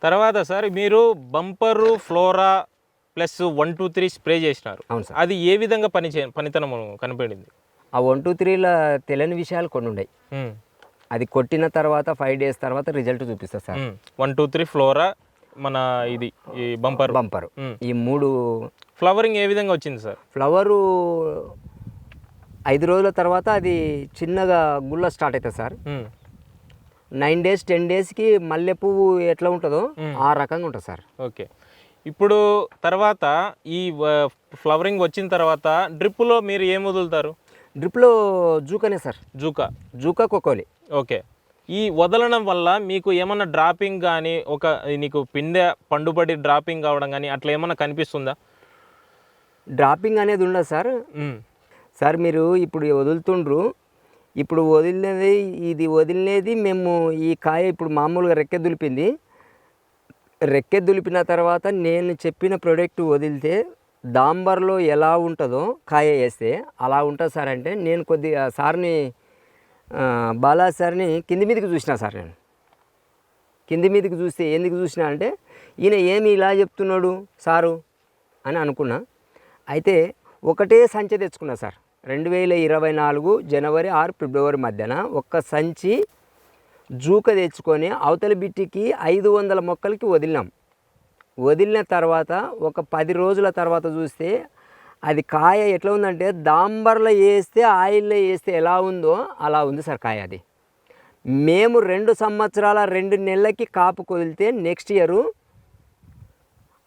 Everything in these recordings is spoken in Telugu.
తర్వాత సార్ మీరు బంపరు ఫ్లోరా ప్లస్ 1, 2, 3 స్ప్రే చేసినారు. అవును సార్. అది ఏ విధంగా పనితనం కనపడింది? ఆ 1, 2, 3ల తెలియని విషయాలు కొన్ని ఉన్నాయి. అది కొట్టిన తర్వాత 5 days తర్వాత రిజల్ట్ చూపిస్తుంది సార్. 1, 2, 3 ఫ్లోరా మన ఇది ఈ బంపరు ఈ 3 ఫ్లవరింగ్ ఏ విధంగా వచ్చింది సార్? ఫ్లవరు 5 రోజుల తర్వాత అది చిన్నగా గుల్ల స్టార్ట్ అవుతుంది సార్. 9 days 10 daysకి మల్లె పువ్వు ఎట్లా ఉంటుందో ఆ రకంగా ఉంటుంది సార్. ఓకే. ఇప్పుడు తర్వాత ఈ ఫ్లవరింగ్ వచ్చిన తర్వాత డ్రిప్లో మీరు ఏం వదులుతారు? డ్రిప్లో జూకనే సార్. జూకా కొకోలి. ఓకే. ఈ వదలడం వల్ల మీకు ఏమన్నా డ్రాపింగ్ కానీ నీకు పిందె పండుబడి డ్రాపింగ్ కావడం కానీ అట్లా ఏమన్నా కనిపిస్తుందా? డ్రాపింగ్ అనేది ఉండదు సార్. సార్ మీరు ఇప్పుడు వదులుతుండ్రు, ఇప్పుడు వదిలినది మేము ఈ కాయ ఇప్పుడు మామూలుగా రెక్కె దులిపిన తర్వాత నేను చెప్పిన ప్రోడక్ట్ వదిలితే దాంబర్లో ఎలా ఉంటుందో కాయ వేస్తే అలా ఉంటుంది సార్. అంటే నేను కొద్దిగా సార్ని బాలా సార్ని కింది మీదకి చూసినా సార్. నేను కింది మీదకి చూస్తే ఎందుకు చూసినా అంటే ఈయన ఏమి ఇలా చెప్తున్నాడు సారు అని అనుకున్నా. అయితే ఒకటే సంచి తెచ్చుకున్నా సార్. 2024 జనవరి 6 ఫిబ్రవరి మధ్యన ఒక్క సంచి జూక తెచ్చుకొని అవతల బిట్టికి 500 మొక్కలకి వదిలిన తర్వాత ఒక 10 రోజుల తర్వాత చూస్తే అది కాయ ఎట్లా ఉందంటే దాంబర్లో వేస్తే ఆయిల్లో వేస్తే ఎలా ఉందో అలా ఉంది సార్ కాయ. అది మేము 2 సంవత్సరాల 2 నెలలకి కాపు కొదిలితే నెక్స్ట్ ఇయర్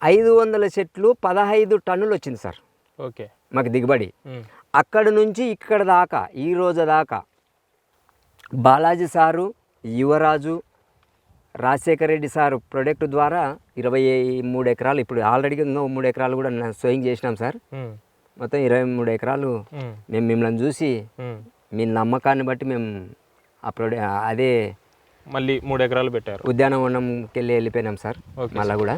500 చెట్లు 15 టన్నులు వచ్చింది సార్. ఓకే. మాకు దిగుబడి అక్కడి నుంచి ఇక్కడ దాకా ఈ రోజు దాకా బాలాజీ సారు, యువరాజు, రాజశేఖర్ రెడ్డి సారు ప్రొడక్ట్ ద్వారా 23 ఎకరాలు ఇప్పుడు ఆల్రెడీగా ఇంకా 3 ఎకరాలు కూడా సోయింగ్ చేసినాం సార్. మొత్తం 23 ఎకరాలు మేము మిమ్మల్ని చూసి మీ నమ్మకాన్ని బట్టి మేము అదే మళ్ళీ 3 ఎకరాలు పెట్టారు. ఉద్యానవనంకి వెళ్ళిపోయినాం సార్. మళ్ళీ కూడా